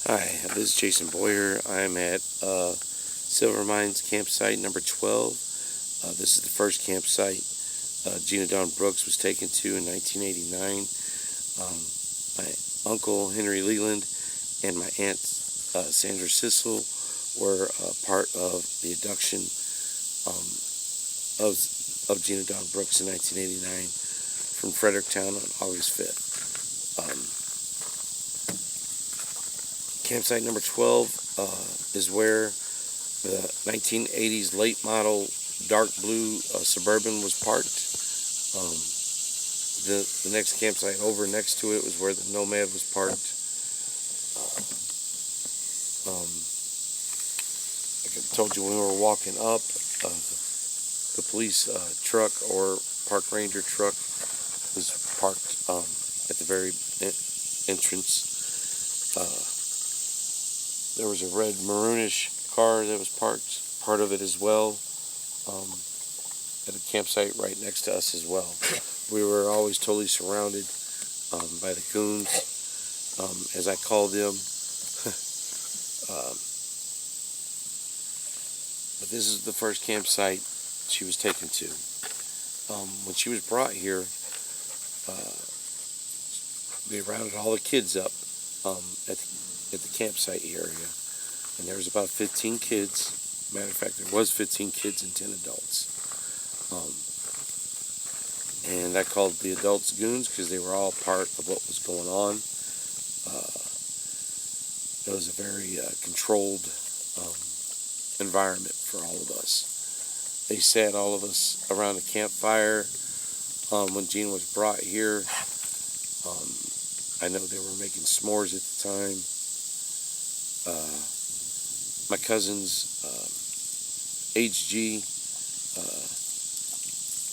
Hi, this is Jason Boyer. I'm at Silver Mines campsite number 12. This is the first campsite Gina Dawn Brooks was taken to in 1989. My uncle Henry Leland and my aunt Sandra Sissel were part of the abduction um, of Gina Dawn Brooks in 1989 from Fredericktown on August 5th. Campsite number 12 is where the 1980s late model dark blue Suburban was parked. Um, the next campsite over next to it was where the Nomad was parked. Like I told you, when we were walking up, the police truck or park ranger truck was parked at the very entrance. There was a red maroonish car that was parked, part of it as well, at a campsite right next to us as well. We were always totally surrounded by the goons, as I call them. But this is the first campsite she was taken to. When she was brought here, they rounded all the kids up at the campsite area, and there was about 15 kids. Matter of fact, there was 15 kids and 10 adults. And I called the adults goons because they were all part of what was going on. It was a very controlled environment for all of us. They sat all of us around a campfire when Gina was brought here. I know they were making s'mores at the time. My cousins, HG,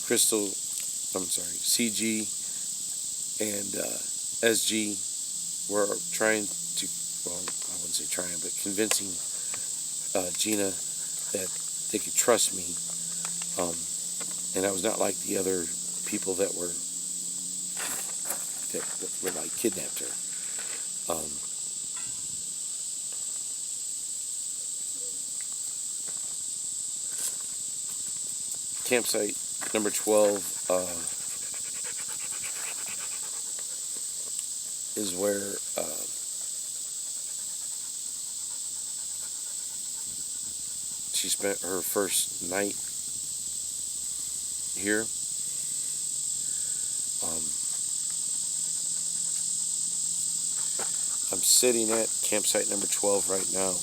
Crystal, CG, and SG were trying to, well, I wouldn't say trying, but convincing Gina that they could trust me. And I was not like the other people that were like kidnapped her. Campsite number 12 is where she spent her first night here. I'm sitting at campsite number 12 right now,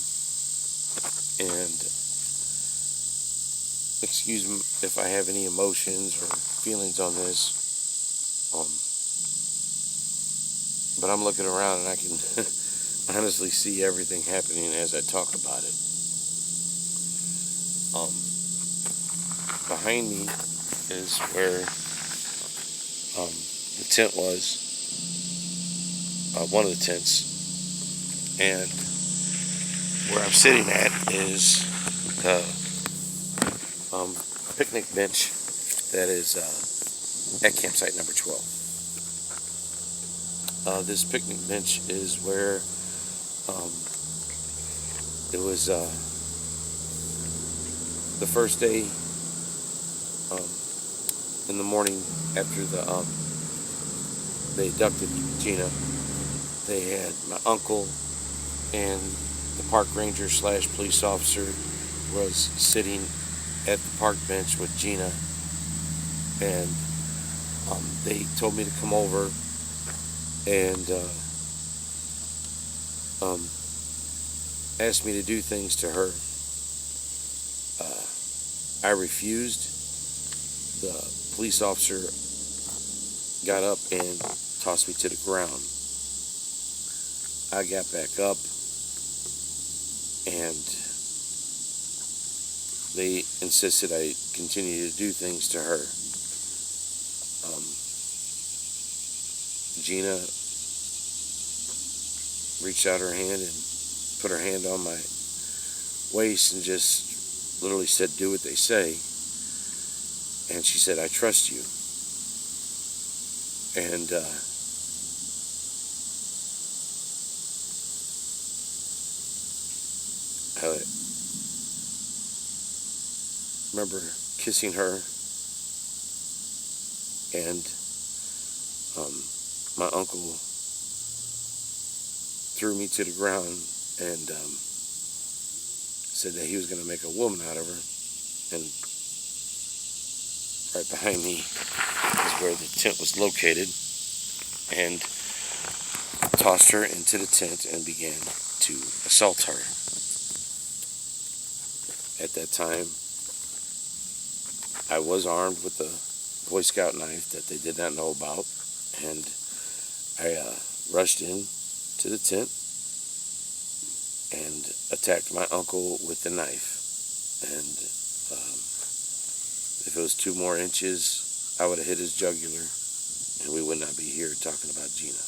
and excuse me if I have any emotions or feelings on this, but I'm looking around and I can honestly see everything happening as I talk about it. Behind me is where the tent was, one of the tents, and where I'm sitting at is the picnic bench that is at campsite number 12. This picnic bench is where it was the first day in the morning after they abducted Gina. They had my uncle and the park ranger / police officer was sitting at the park bench with Gina, and they told me to come over and asked me to do things to her. I refused. The police officer got up and tossed me to the ground. I got back up, and they insisted I continue to do things to her. Gina reached out her hand and put her hand on my waist and just literally said, "Do what they say." And she said, "I trust you." And I remember kissing her, and my uncle threw me to the ground and said that he was going to make a woman out of her. And right behind me is where the tent was located, and tossed her into the tent and began to assault her. At that time, I was armed with a Boy Scout knife that they did not know about, and I rushed in to the tent and attacked my uncle with the knife. And if it was 2 more inches, I would have hit his jugular, and we would not be here talking about Gina.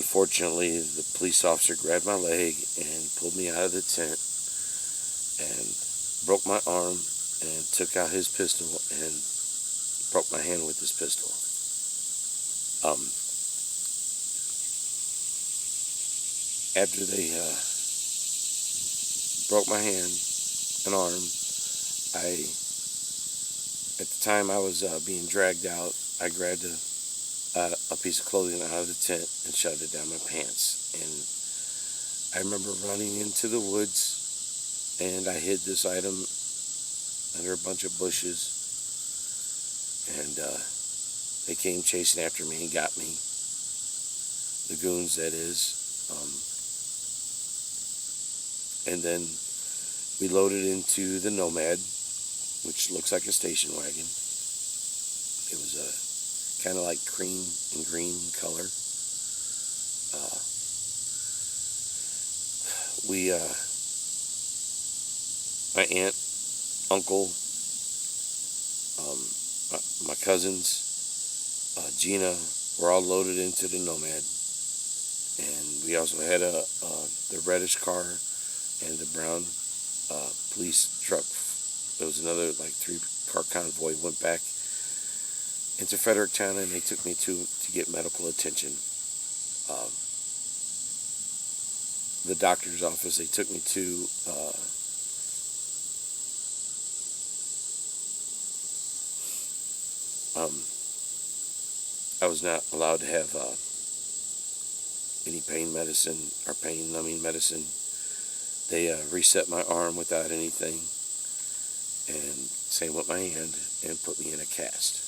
Unfortunately, the police officer grabbed my leg and pulled me out of the tent and broke my arm and took out his pistol and broke my hand with his pistol. After they broke my hand and arm, at the time I was being dragged out, I grabbed a piece of clothing out of the tent and shoved it down my pants. And I remember running into the woods, and I hid this item under a bunch of bushes, and they came chasing after me and got me. The goons, that is. And then we loaded into the Nomad, which looks like a station wagon. It was a kind of like cream and green color. My aunt, uncle, my cousins, Gina, were all loaded into the Nomad, and we also had the reddish car and the brown police truck. There was another like 3-car convoy went back into Fredericktown, and they took me to get medical attention. The doctor's office they took me to I was not allowed to have any pain medicine or pain numbing medicine. They reset my arm without anything, and same with my hand, and put me in a cast.